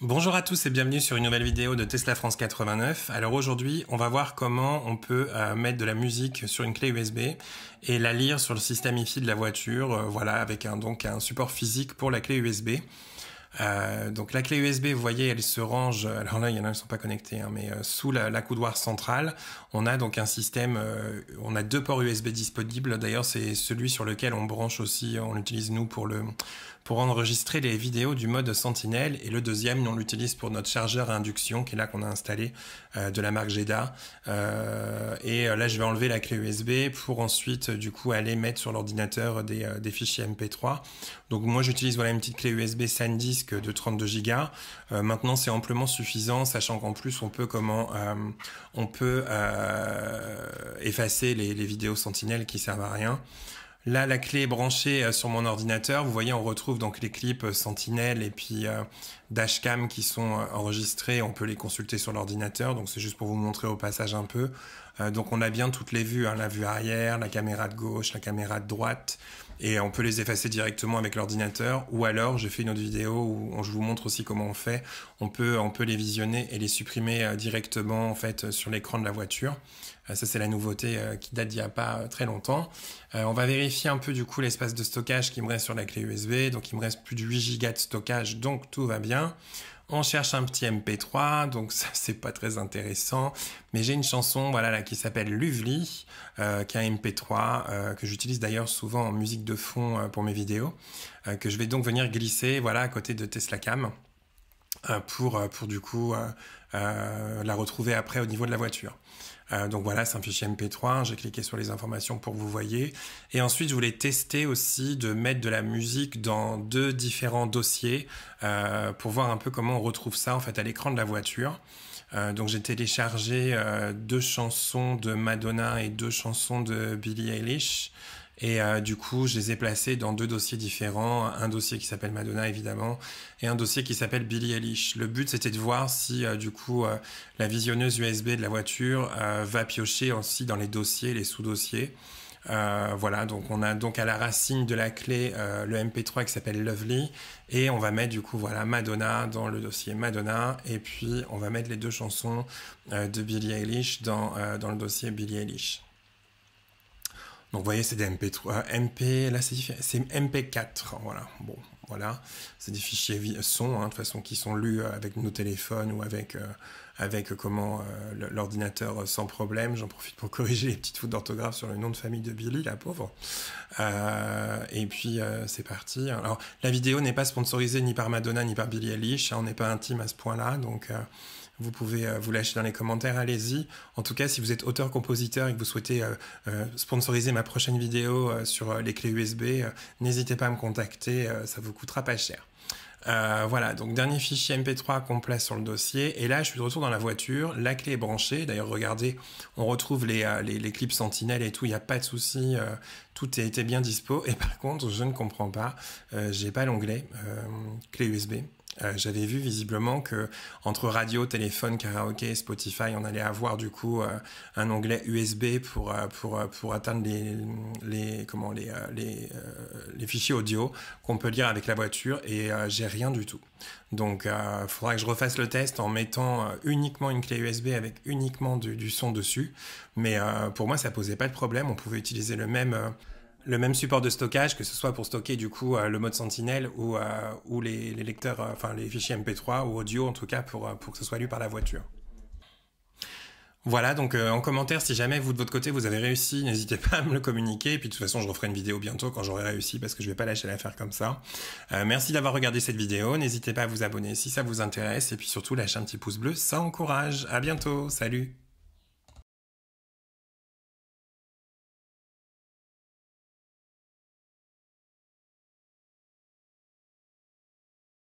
Bonjour à tous et bienvenue sur une nouvelle vidéo de Tesla France 89. Alors aujourd'hui, on va voir comment on peut mettre de la musique sur une clé USB et la lire sur le système Hi-Fi de la voiture, voilà, avec un support physique pour la clé USB. Donc la clé USB, vous voyez, elle se range, alors là il y en a qui ne sont pas connectés, mais sous l'accoudoir central, on a donc un système, on a deux ports USB disponibles. D'ailleurs c'est celui sur lequel on branche aussi, on l'utilise nous pour enregistrer les vidéos du mode Sentinel, et le deuxième on l'utilise pour notre chargeur à induction qui est là qu'on a installé de la marque Jeda. Et là je vais enlever la clé USB pour ensuite du coup aller mettre sur l'ordinateur des fichiers MP3. Donc moi j'utilise voilà une petite clé USB SanDisk de 32 Go. Maintenant c'est amplement suffisant, sachant qu'en plus on peut effacer les vidéos Sentinel qui servent à rien. Là, la clé est branchée sur mon ordinateur. Vous voyez, on retrouve donc les clips Sentinel et puis Dashcam qui sont enregistrés. On peut les consulter sur l'ordinateur. Donc, c'est juste pour vous montrer au passage un peu. Donc, on a bien toutes les vues, la vue arrière, la caméra de gauche, la caméra de droite. Et on peut les effacer directement avec l'ordinateur. Ou alors, je fais une autre vidéo où je vous montre aussi comment on fait. On peut les visionner et les supprimer directement en fait sur l'écran de la voiture. Ça, c'est la nouveauté qui date d'il n'y a pas très longtemps. On va vérifier un peu du coup l'espace de stockage qui me reste sur la clé USB. Donc, il me reste plus de 8 Go de stockage, donc tout va bien. On cherche un petit MP3, donc ça, c'est pas très intéressant. Mais j'ai une chanson voilà, là, qui s'appelle Luvli, qui est un MP3, que j'utilise d'ailleurs souvent en musique de fond pour mes vidéos, que je vais donc venir glisser voilà, à côté de Tesla Cam pour du coup la retrouver après au niveau de la voiture. Donc voilà, c'est un fichier MP3, j'ai cliqué sur les informations pour que vous voyez. Et ensuite, je voulais tester aussi de mettre de la musique dans deux différents dossiers pour voir un peu comment on retrouve ça en fait à l'écran de la voiture. Donc j'ai téléchargé deux chansons de Madonna et deux chansons de Billie Eilish. Et du coup, je les ai placés dans deux dossiers différents, un dossier qui s'appelle Madonna évidemment, et un dossier qui s'appelle Billie Eilish. Le but c'était de voir si du coup la visionneuse USB de la voiture va piocher aussi dans les dossiers, les sous-dossiers. Voilà, donc on a donc à la racine de la clé le MP3 qui s'appelle Lovely, et on va mettre du coup voilà Madonna dans le dossier Madonna, et puis on va mettre les deux chansons de Billie Eilish dans le dossier Billie Eilish. Donc vous voyez, c'est des MP3, là c'est MP4, voilà. Bon, voilà, c'est des fichiers son, de toute façon, qui sont lus avec nos téléphones ou avec l'ordinateur sans problème. J'en profite pour corriger les petites fautes d'orthographe sur le nom de famille de Billy, la pauvre. Et puis c'est parti. Alors la vidéo n'est pas sponsorisée ni par Madonna ni par Billie Eilish, on n'est pas intime à ce point-là, donc vous pouvez vous lâcher dans les commentaires, allez-y. En tout cas, si vous êtes auteur-compositeur et que vous souhaitez sponsoriser ma prochaine vidéo sur les clés USB, n'hésitez pas à me contacter, ça vous coûtera pas cher. Voilà, donc dernier fichier MP3 qu'on place sur le dossier, et là je suis de retour dans la voiture, la clé est branchée, d'ailleurs regardez, on retrouve les clips Sentinel et tout, il n'y a pas de souci, tout était bien dispo, et par contre je ne comprends pas, j'ai pas l'onglet clé USB. J'avais vu visiblement que entre radio, téléphone, karaoké et Spotify, on allait avoir du coup un onglet USB pour atteindre les fichiers audio qu'on peut lire avec la voiture, et j'ai rien du tout. Donc il faudra que je refasse le test en mettant uniquement une clé USB avec uniquement du son dessus. Mais pour moi ça posait pas de problème, on pouvait utiliser le même support de stockage, que ce soit pour stocker du coup le mode Sentinel ou les lecteurs, enfin les fichiers MP3 ou audio en tout cas pour que ce soit lu par la voiture. Voilà, donc en commentaire, si jamais vous de votre côté vous avez réussi, n'hésitez pas à me le communiquer, et puis de toute façon je referai une vidéo bientôt quand j'aurai réussi, parce que je vais pas lâcher l'affaire comme ça. Merci d'avoir regardé cette vidéo, n'hésitez pas à vous abonner si ça vous intéresse, et puis surtout lâchez un petit pouce bleu, ça encourage. À bientôt, salut!